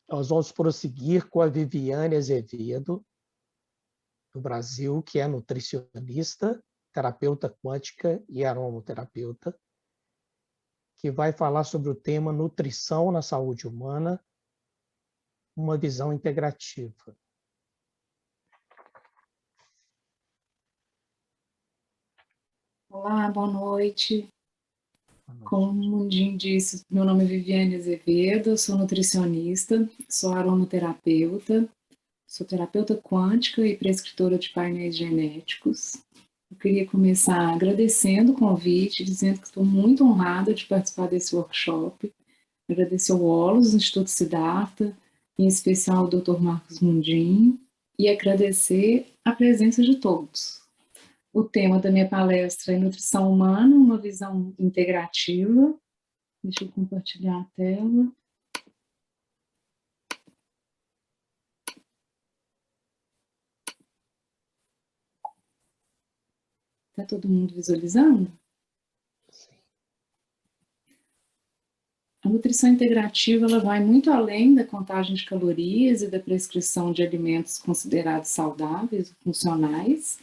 Nós vamos prosseguir com a Viviane Azevedo, do Brasil, que é nutricionista, terapeuta quântica e aromaterapeuta, que vai falar sobre o tema nutrição na saúde humana, uma visão integrativa. Olá, boa noite. Como o Mundinho disse, meu nome é Viviane Azevedo, sou nutricionista, sou aromaterapeuta, sou terapeuta quântica e prescritora de painéis genéticos. Eu queria começar agradecendo o convite, dizendo que estou muito honrada de participar desse workshop. Agradecer ao OLOS, Instituto Siddhartha, em especial ao Dr. Marcos Mundinho, e agradecer a presença de todos. O tema da minha palestra é Nutrição Humana, uma visão integrativa. Deixa eu compartilhar a tela. Está todo mundo visualizando? A nutrição integrativa ela vai muito além da contagem de calorias e da prescrição de alimentos considerados saudáveis, funcionais.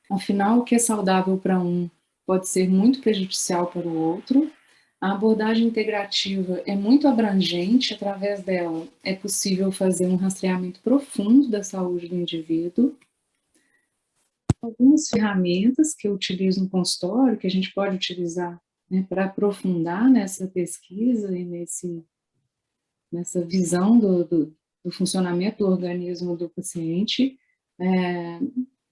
Afinal, o que é saudável para um pode ser muito prejudicial para o outro. A abordagem integrativa é muito abrangente, através dela é possível fazer um rastreamento profundo da saúde do indivíduo. Algumas ferramentas que eu utilizo no consultório, que a gente pode utilizar, né, para aprofundar nessa pesquisa e nessa visão do funcionamento do organismo do paciente.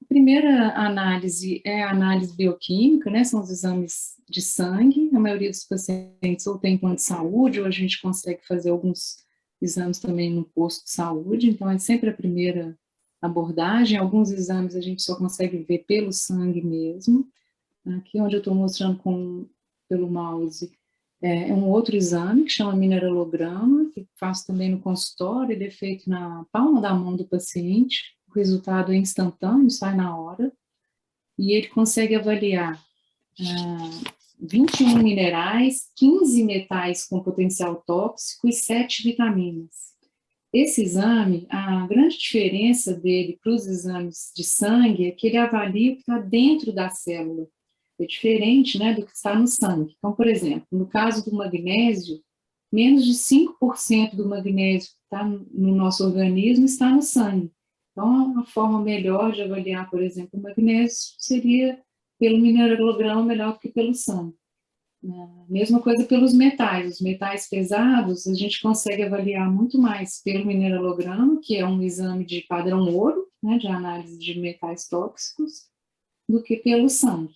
A primeira análise é a análise bioquímica, né, são os exames de sangue. A maioria dos pacientes ou tem plano de saúde, ou a gente consegue fazer alguns exames também no posto de saúde, então é sempre a primeira abordagem. Alguns exames a gente só consegue ver pelo sangue mesmo. Aqui onde eu estou mostrando pelo mouse é um outro exame que chama mineralograma, que faço também no consultório, ele é feito na palma da mão do paciente. O resultado é instantâneo, sai na hora, e ele consegue avaliar 21 minerais, 15 metais com potencial tóxico e 7 vitaminas. Esse exame, a grande diferença dele para os exames de sangue é que ele avalia o que está dentro da célula. É diferente, né, do que está no sangue. Então, por exemplo, no caso do magnésio, menos de 5% do magnésio que está no nosso organismo está no sangue. Então, a forma melhor de avaliar, por exemplo, o magnésio seria pelo mineralograma melhor do que pelo sangue. Mesma coisa pelos metais. Os metais pesados, a gente consegue avaliar muito mais pelo mineralograma, que é um exame de padrão ouro, né, de análise de metais tóxicos, do que pelo sangue.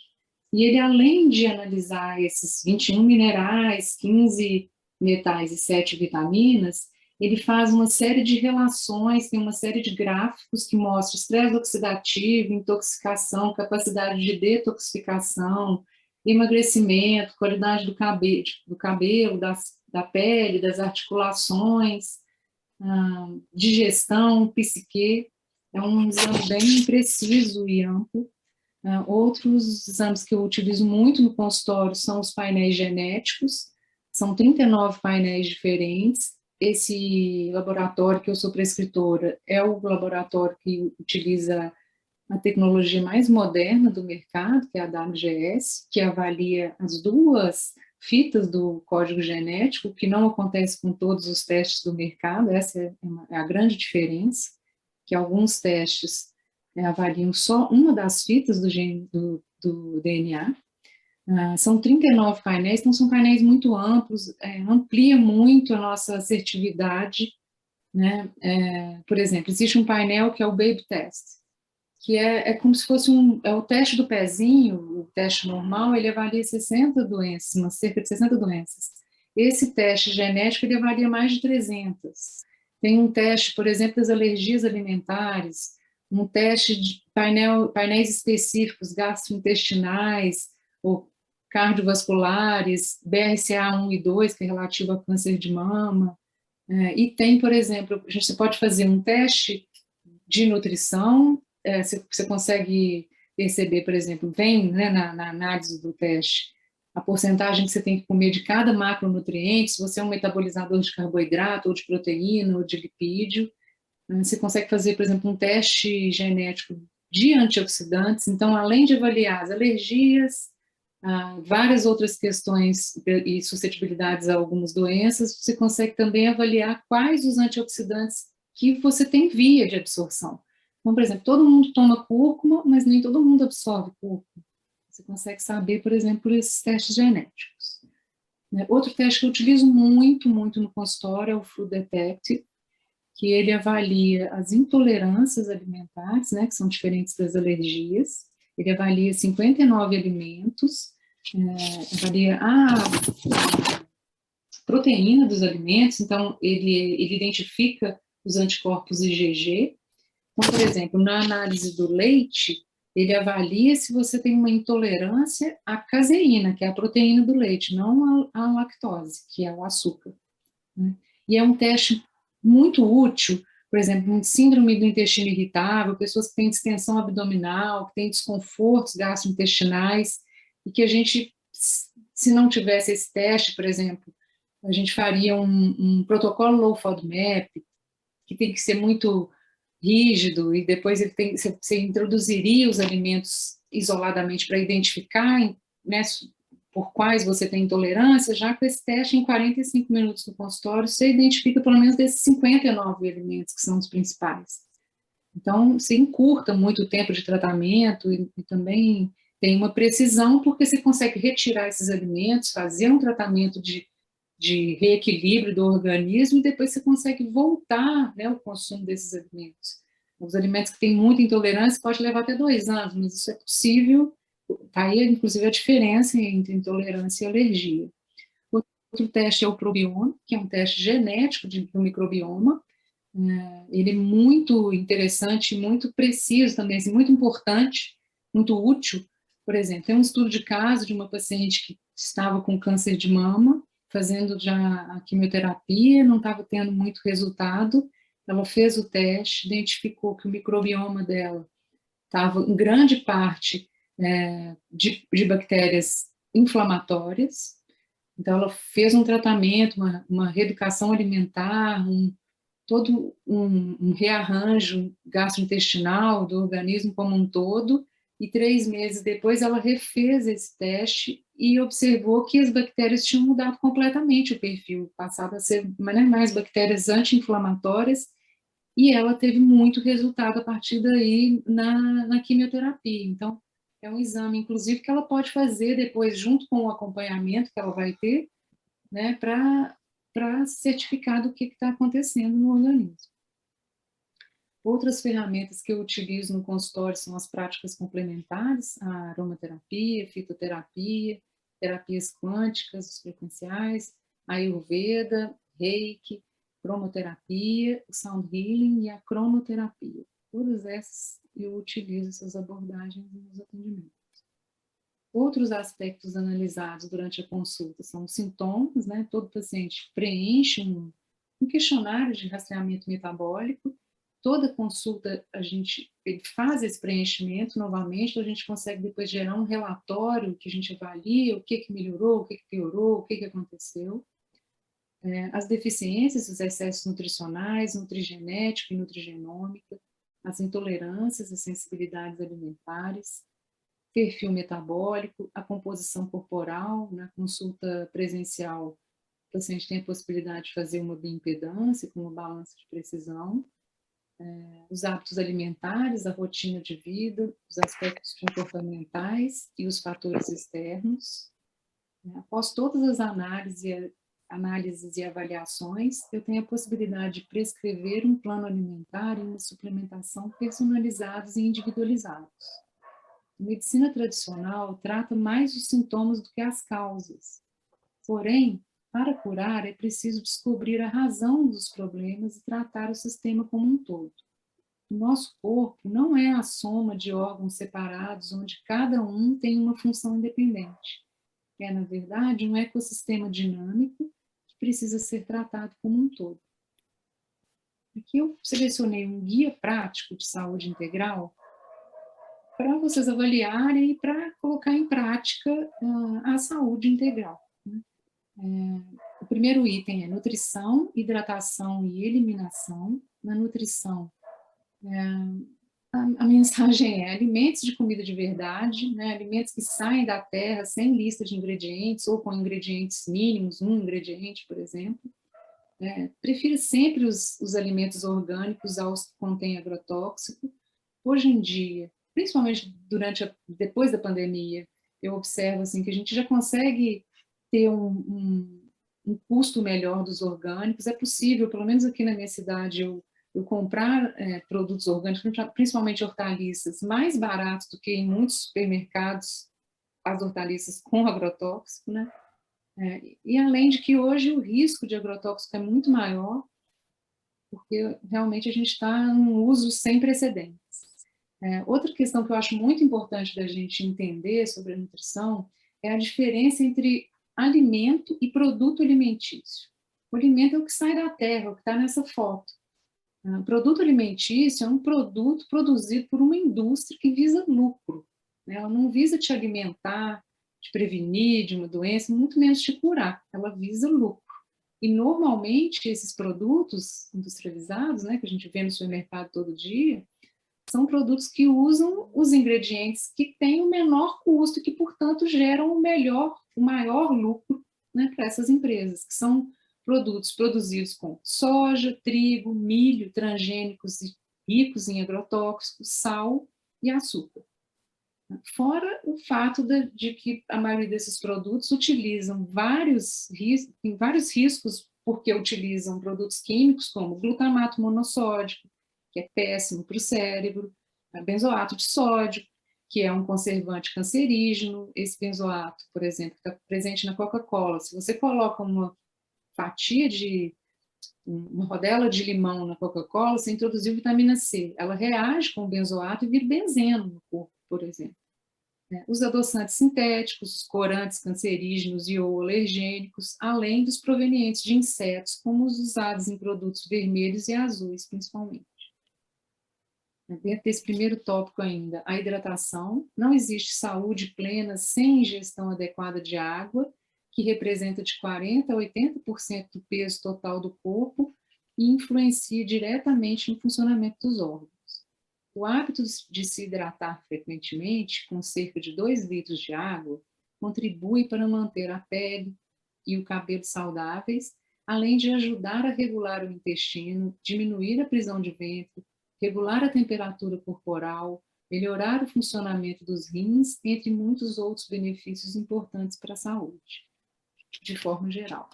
E ele, além de analisar esses 21 minerais, 15 metais e 7 vitaminas, ele faz uma série de relações, tem uma série de gráficos que mostram estresse oxidativo, intoxicação, capacidade de detoxificação, emagrecimento, qualidade do cabelo, da pele, das articulações, digestão, psique. É um exame bem preciso e amplo. Outros exames que eu utilizo muito no consultório são os painéis genéticos, são 39 painéis diferentes. Esse laboratório que eu sou prescritora é o laboratório que utiliza a tecnologia mais moderna do mercado, que é a WGS, que avalia as duas fitas do código genético, que não acontece com todos os testes do mercado. Essa é a grande diferença, que alguns testes avaliam só uma das fitas do DNA. São 39 painéis, então são painéis muito amplos, amplia muito a nossa assertividade, né? Por exemplo, existe um painel que é o Baby Test, que é como se fosse o teste do pezinho, o teste normal, ele avalia 60 doenças, cerca de 60 doenças. Esse teste genético, ele avalia mais de 300. Tem um teste, por exemplo, das alergias alimentares, um teste de painéis específicos, gastrointestinais, ou cardiovasculares, BRCA1 e 2, que é relativo a câncer de mama. E tem, por exemplo, você pode fazer um teste de nutrição, você consegue perceber, por exemplo, vem, né, na análise do teste, a porcentagem que você tem que comer de cada macronutriente, se você é um metabolizador de carboidrato, ou de proteína, ou de lipídio. Você consegue fazer, por exemplo, um teste genético de antioxidantes. Então, além de avaliar as alergias, várias outras questões e suscetibilidades a algumas doenças, você consegue também avaliar quais os antioxidantes que você tem via de absorção. Então, por exemplo, todo mundo toma cúrcuma, mas nem todo mundo absorve cúrcuma. Você consegue saber, por exemplo, por esses testes genéticos. Outro teste que eu utilizo muito, muito no consultório é o Food Detect, que ele avalia as intolerâncias alimentares, né, que são diferentes das alergias. Ele avalia 59 alimentos, avalia a proteína dos alimentos, então ele identifica os anticorpos IgG. Então, por exemplo, na análise do leite, ele avalia se você tem uma intolerância à caseína, que é a proteína do leite, não à lactose, que é o açúcar. Né? E é um teste muito útil, por exemplo, em síndrome do intestino irritável, pessoas que têm distensão abdominal, que têm desconfortos gastrointestinais, e que a gente, se não tivesse esse teste, por exemplo, a gente faria um protocolo low FODMAP, que tem que ser muito rígido, e depois você introduziria os alimentos isoladamente para identificar, né, por quais você tem intolerância. Já com esse teste, em 45 minutos no consultório, você identifica pelo menos desses 59 alimentos que são os principais. Então, você encurta muito o tempo de tratamento e também tem uma precisão, porque você consegue retirar esses alimentos, fazer um tratamento de reequilíbrio do organismo, e depois você consegue voltar, né, o consumo desses alimentos. Os alimentos que têm muita intolerância pode levar até 2 anos, mas isso é possível. Está aí, inclusive, a diferença entre intolerância e alergia. Outro teste é o probioma, que é um teste genético do microbioma. Ele é muito interessante, muito preciso também, assim, muito importante, muito útil. Por exemplo, tem um estudo de caso de uma paciente que estava com câncer de mama, fazendo já a quimioterapia, não estava tendo muito resultado. Ela fez o teste, identificou que o microbioma dela estava, em grande parte, de bactérias inflamatórias. Então, ela fez um tratamento, uma reeducação alimentar, todo um rearranjo gastrointestinal do organismo como um todo, e 3 meses depois ela refez esse teste e observou que as bactérias tinham mudado completamente o perfil, passava a ser mais bactérias anti-inflamatórias, e ela teve muito resultado a partir daí na quimioterapia. Então, é um exame, inclusive, que ela pode fazer depois, junto com o acompanhamento que ela vai ter, né, para certificar do que está acontecendo no organismo. Outras ferramentas que eu utilizo no consultório são as práticas complementares, a aromaterapia, fitoterapia, terapias quânticas, os frequenciais, a Ayurveda, Reiki, cromoterapia, o Sound Healing e a cronoterapia. Todas essas eu utilizo essas abordagens nos atendimentos. Outros aspectos analisados durante a consulta são os sintomas, né? Todo paciente preenche um questionário de rastreamento metabólico. Toda consulta ele faz esse preenchimento novamente, então a gente consegue depois gerar um relatório que a gente avalia o que melhorou, o que piorou, o que aconteceu. As deficiências, os excessos nutricionais, nutrigenética e nutrigenômica, as intolerâncias, as sensibilidades alimentares, perfil metabólico, a composição corporal. Na consulta presencial, o paciente tem a possibilidade de fazer uma bioimpedância com uma balança de precisão, os hábitos alimentares, a rotina de vida, os aspectos comportamentais e os fatores externos. Após todas as análises e avaliações, eu tenho a possibilidade de prescrever um plano alimentar e uma suplementação personalizados e individualizados. A medicina tradicional trata mais os sintomas do que as causas. Porém, para curar, é preciso descobrir a razão dos problemas e tratar o sistema como um todo. O nosso corpo não é a soma de órgãos separados, onde cada um tem uma função independente. É, na verdade, um ecossistema dinâmico que precisa ser tratado como um todo. Aqui eu selecionei um guia prático de saúde integral para vocês avaliarem e para colocar em prática a saúde integral, né? O primeiro item é nutrição, hidratação e eliminação. Na nutrição, a mensagem é alimentos de comida de verdade, né? Alimentos que saem da terra sem lista de ingredientes ou com ingredientes mínimos, um ingrediente, por exemplo. Prefira sempre os alimentos orgânicos aos que contêm agrotóxico. Hoje em dia, principalmente depois da pandemia, eu observo assim, que a gente já consegue ter um custo melhor dos orgânicos. É possível, pelo menos aqui na minha cidade, eu comprar produtos orgânicos, principalmente hortaliças, mais baratos do que em muitos supermercados, as hortaliças com agrotóxico, né? E além de que hoje o risco de agrotóxico é muito maior, porque realmente a gente está num uso sem precedentes. Outra questão que eu acho muito importante da gente entender sobre a nutrição é a diferença entre alimento e produto alimentício. O alimento é o que sai da terra, o que está nessa foto. O produto alimentício é um produto produzido por uma indústria que visa lucro, né? Ela não visa te alimentar, te prevenir de uma doença, muito menos te curar. Ela visa lucro. E, normalmente, esses produtos industrializados, né, que a gente vê no supermercado todo dia, são produtos que usam os ingredientes que têm o menor custo e que, portanto, geram o maior lucro, né, para essas empresas, que são produtos produzidos com soja, trigo, milho, transgênicos e ricos em agrotóxicos, sal e açúcar. Fora o fato de que a maioria desses produtos utilizam tem vários riscos, porque utilizam produtos químicos como glutamato monossódico, que é péssimo para o cérebro, benzoato de sódio, que é um conservante cancerígeno. Esse benzoato, por exemplo, está presente na Coca-Cola. Se você coloca uma rodela de limão na Coca-Cola, você introduziu vitamina C. Ela reage com o benzoato e vira benzeno no corpo, por exemplo. Os adoçantes sintéticos, os corantes cancerígenos e ou alergênicos, além dos provenientes de insetos, como os usados em produtos vermelhos e azuis, principalmente. Dentro desse primeiro tópico ainda, a hidratação. Não existe saúde plena sem ingestão adequada de água, que representa de 40% a 80% do peso total do corpo e influencia diretamente no funcionamento dos órgãos. O hábito de se hidratar frequentemente, com cerca de 2 litros de água, contribui para manter a pele e o cabelo saudáveis, além de ajudar a regular o intestino, diminuir a prisão de ventre, regular a temperatura corporal, melhorar o funcionamento dos rins, entre muitos outros benefícios importantes para a saúde, de forma geral.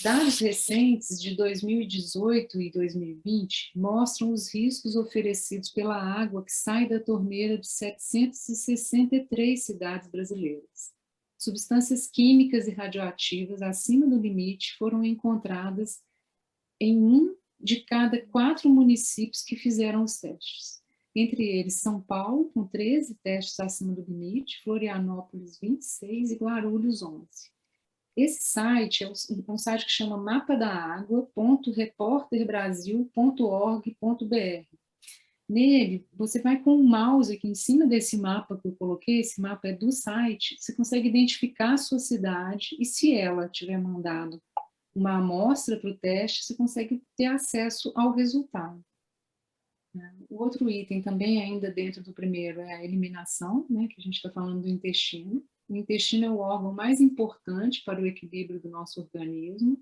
Dados recentes de 2018 e 2020 mostram os riscos oferecidos pela água que sai da torneira de 763 cidades brasileiras. Substâncias químicas e radioativas acima do limite foram encontradas em 1 de cada 4 municípios que fizeram os testes. Entre eles, São Paulo, com 13 testes acima do limite, Florianópolis, 26 e Guarulhos, 11. Esse site é um site que chama mapadaaagua.reporterbrasil.org.br. Nele, você vai com o mouse aqui em cima desse mapa que eu coloquei, esse mapa é do site, você consegue identificar a sua cidade e se ela tiver mandado uma amostra para o teste, você consegue ter acesso ao resultado. O outro item também ainda dentro do primeiro é a eliminação, né, que a gente está falando do intestino. O intestino é o órgão mais importante para o equilíbrio do nosso organismo.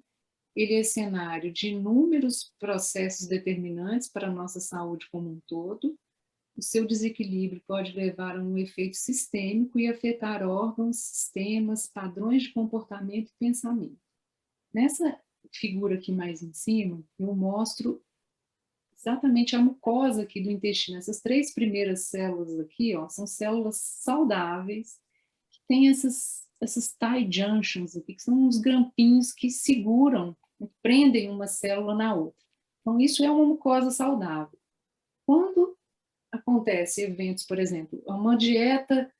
Ele é cenário de inúmeros processos determinantes para a nossa saúde como um todo. O seu desequilíbrio pode levar a um efeito sistêmico e afetar órgãos, sistemas, padrões de comportamento e pensamento. Nessa figura aqui mais em cima, eu mostro exatamente a mucosa aqui do intestino. Essas 3 primeiras células aqui, ó, são células saudáveis, tem essas tie junctions aqui, que são uns grampinhos que seguram, prendem uma célula na outra. Então, isso é uma mucosa saudável. Quando acontece eventos, por exemplo, uma dieta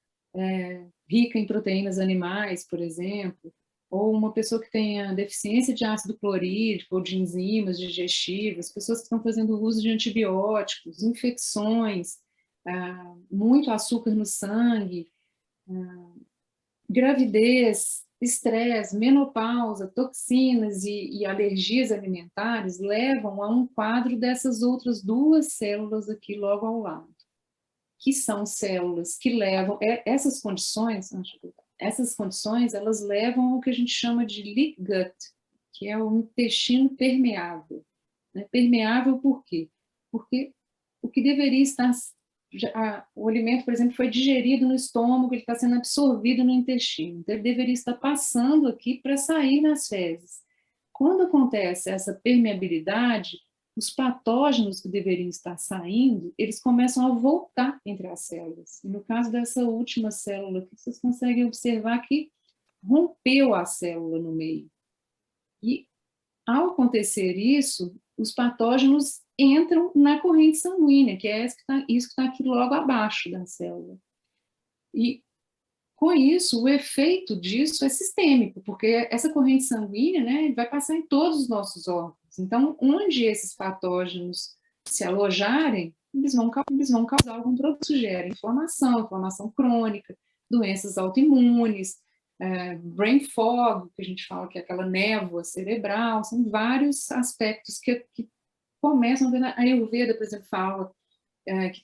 rica em proteínas animais, por exemplo, ou uma pessoa que tenha deficiência de ácido clorídrico ou de enzimas digestivas, pessoas que estão fazendo uso de antibióticos, infecções, muito açúcar no sangue, gravidez, estresse, menopausa, toxinas e alergias alimentares levam a um quadro dessas outras duas células aqui logo ao lado, que são células que levam, essas condições, elas levam ao que a gente chama de leak gut, que é o intestino permeável. Né? Permeável por quê? Porque o que deveria estar, o alimento, por exemplo, foi digerido no estômago, ele está sendo absorvido no intestino, então ele deveria estar passando aqui para sair nas fezes. Quando acontece essa permeabilidade, os patógenos que deveriam estar saindo, eles começam a voltar entre as células. E no caso dessa última célula aqui, vocês conseguem observar que rompeu a célula no meio. E, ao acontecer isso, os patógenos entram na corrente sanguínea, que é isso que está aqui logo abaixo da célula. E, com isso, o efeito disso é sistêmico, porque essa corrente sanguínea, né, vai passar em todos os nossos órgãos. Então, onde esses patógenos se alojarem, eles vão causar algum problema. Isso gera inflamação crônica, doenças autoimunes, brain fog, que a gente fala que é aquela névoa cerebral, são vários aspectos que começam, a Ayurveda, por exemplo, fala que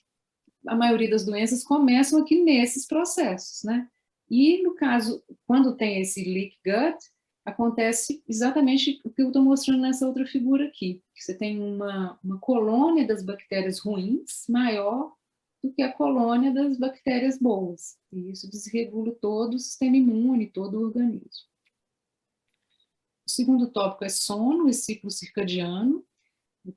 a maioria das doenças começam aqui nesses processos, né? E, no caso, quando tem esse leak gut, acontece exatamente o que eu estou mostrando nessa outra figura aqui, que você tem uma colônia das bactérias ruins maior do que a colônia das bactérias boas. E isso desregula todo o sistema imune, todo o organismo. O segundo tópico é sono e ciclo circadiano.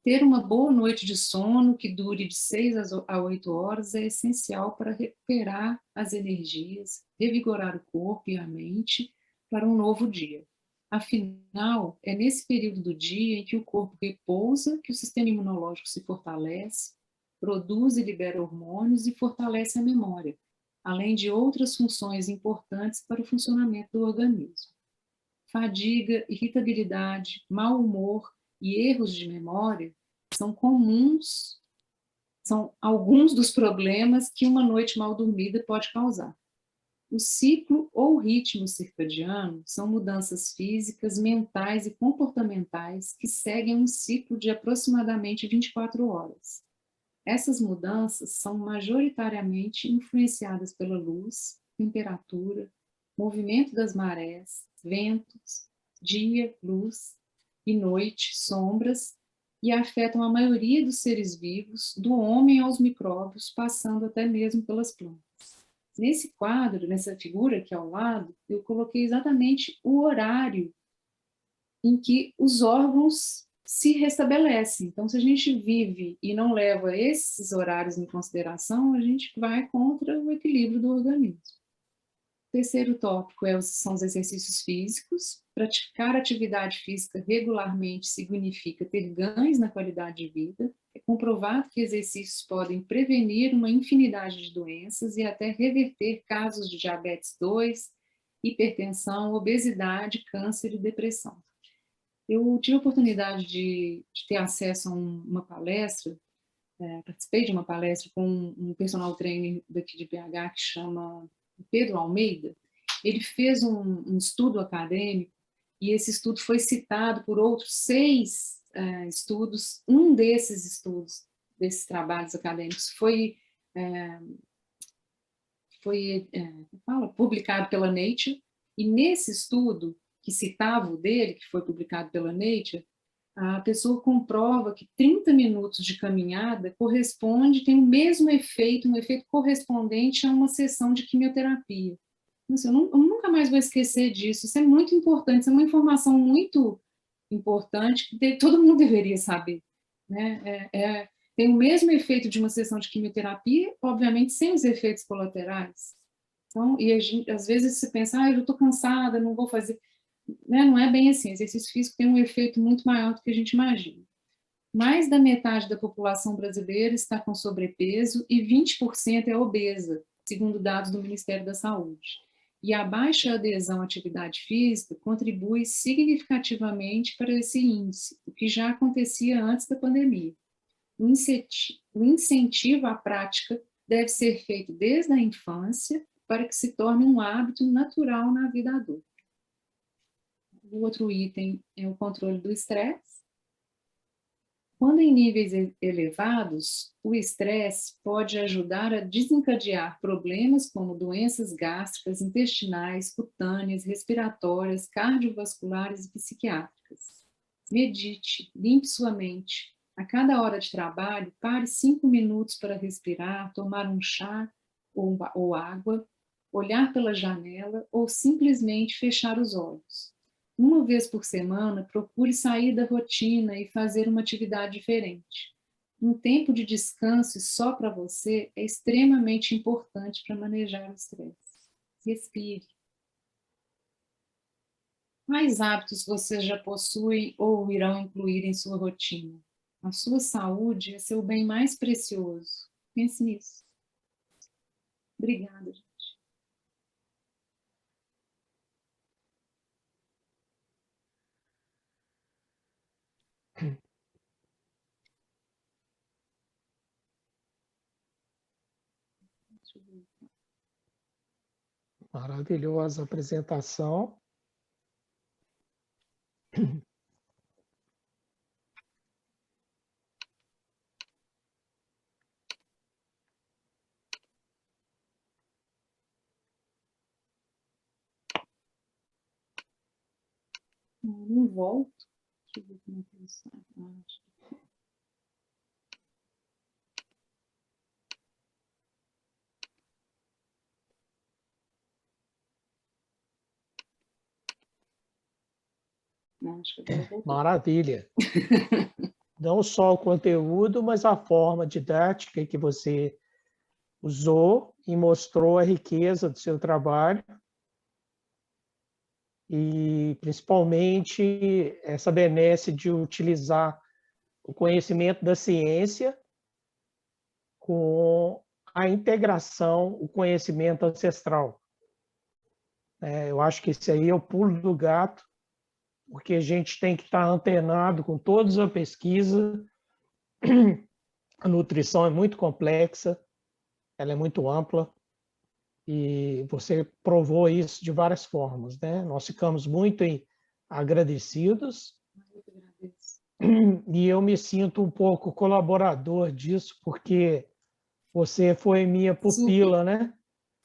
Ter uma boa noite de sono que dure de 6 a 8 horas é essencial para recuperar as energias, revigorar o corpo e a mente para um novo dia. Afinal, é nesse período do dia em que o corpo repousa que o sistema imunológico se fortalece, produz e libera hormônios e fortalece a memória, além de outras funções importantes para o funcionamento do organismo. Fadiga, irritabilidade, mau humor e erros de memória são comuns, são alguns dos problemas que uma noite mal dormida pode causar. O ciclo ou ritmo circadiano são mudanças físicas, mentais e comportamentais que seguem um ciclo de aproximadamente 24 horas. Essas mudanças são majoritariamente influenciadas pela luz, temperatura, movimento das marés, ventos, dia, luz, e noite, sombras, e afetam a maioria dos seres vivos, do homem aos micróbios, passando até mesmo pelas plantas. Nesse quadro, nessa figura aqui ao lado, eu coloquei exatamente o horário em que os órgãos se restabelecem. Então, se a gente vive e não leva esses horários em consideração, a gente vai contra o equilíbrio do organismo. O terceiro tópico são os exercícios físicos. Praticar atividade física regularmente significa ter ganhos na qualidade de vida. É comprovado que exercícios podem prevenir uma infinidade de doenças e até reverter casos de diabetes 2, hipertensão, obesidade, câncer e depressão. Eu tive a oportunidade de ter acesso a uma palestra, participei de uma palestra com um personal trainer daqui de BH que chama Pedro Almeida. Ele fez um estudo acadêmico e esse estudo foi citado por outros 6 estudos. Um desses estudos, desses trabalhos acadêmicos, foi publicado pela Nature, e nesse estudo que citava o dele, que foi publicado pela Nature, a pessoa comprova que 30 minutos de caminhada tem o mesmo efeito, um efeito correspondente a uma sessão de quimioterapia. Eu nunca mais vou esquecer disso, isso é muito importante, isso é uma informação muito importante que todo mundo deveria saber. Né? Tem o mesmo efeito de uma sessão de quimioterapia, obviamente sem os efeitos colaterais. Então, às vezes você pensa, eu estou cansada, não vou fazer. Né? Não é bem assim, exercício físico tem um efeito muito maior do que a gente imagina. Mais da metade da população brasileira está com sobrepeso e 20% é obesa, segundo dados do Ministério da Saúde. E a baixa adesão à atividade física contribui significativamente para esse índice, o que já acontecia antes da pandemia. O incentivo à prática deve ser feito desde a infância para que se torne um hábito natural na vida adulta. O outro item é o controle do estresse. Quando em níveis elevados, o estresse pode ajudar a desencadear problemas como doenças gástricas, intestinais, cutâneas, respiratórias, cardiovasculares e psiquiátricas. Medite, limpe sua mente. A cada hora de trabalho, pare 5 minutos para respirar, tomar um chá ou água, olhar pela janela ou simplesmente fechar os olhos. Uma vez por semana, procure sair da rotina e fazer uma atividade diferente. Um tempo de descanso só para você é extremamente importante para manejar o estresse. Respire. Quais hábitos você já possui ou irão incluir em sua rotina? A sua saúde é seu bem mais precioso. Pense nisso. Obrigada, gente. Maravilhosa apresentação. Não volto. Deixa eu ver como é que está. Acho que agora voltou. Maravilha. Não só o conteúdo, mas a forma didática que você usou e mostrou a riqueza do seu trabalho e, principalmente, essa benesse de utilizar o conhecimento da ciência com a integração, o conhecimento ancestral. Eu acho que esse aí é o pulo do gato, porque a gente tem que estar antenado com toda a pesquisa. A nutrição é muito complexa, ela é muito ampla, e você provou isso de várias formas, né? Nós ficamos muito agradecidos, e eu me sinto um pouco colaborador disso, porque você foi minha pupila, né?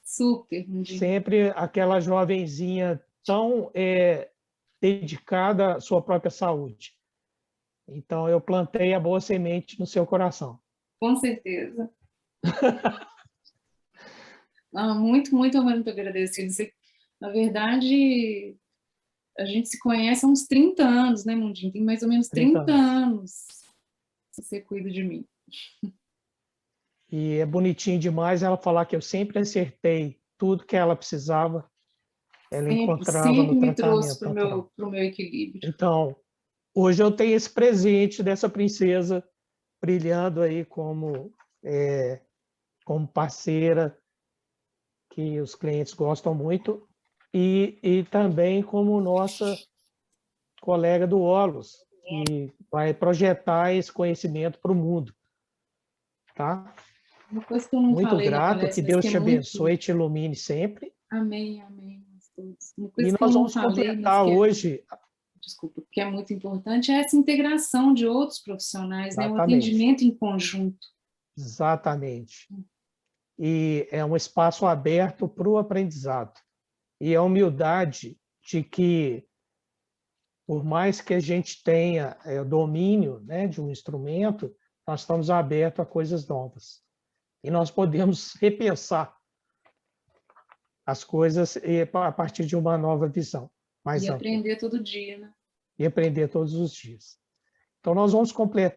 Super. Sempre aquela jovenzinha tão dedicada à sua própria saúde. Então, eu plantei a boa semente no seu coração. Com certeza. Muito, muito, muito agradecido. Na verdade, a gente se conhece há uns 30 anos, né, Mundinho? Tem mais ou menos 30 anos que você cuida de mim. E é bonitinho demais ela falar que eu sempre acertei tudo que ela precisava, ela encontrava no me tratamento trouxe para natural. o meu equilíbrio. Então, hoje eu tenho esse presente dessa princesa brilhando aí como parceira, que os clientes gostam muito, e também como nossa colega do Olos, que vai projetar esse conhecimento para o mundo. Tá? Uma coisa que eu não muito falei grato, na palestra, que Deus que te abençoe e te ilumine sempre. Amém, amém. Uma E coisa que eu nós não vamos falei, completar hoje. Desculpa, que é muito importante, é essa integração de outros profissionais, né? O atendimento em conjunto. Exatamente. E é um espaço aberto para o aprendizado. E a humildade de que, por mais que a gente tenha domínio, né, de um instrumento, nós estamos abertos a coisas novas. E nós podemos repensar as coisas a partir de uma nova visão. Mais E ampla. aprender todo dia, né? E aprender todos os dias. Então, nós vamos completar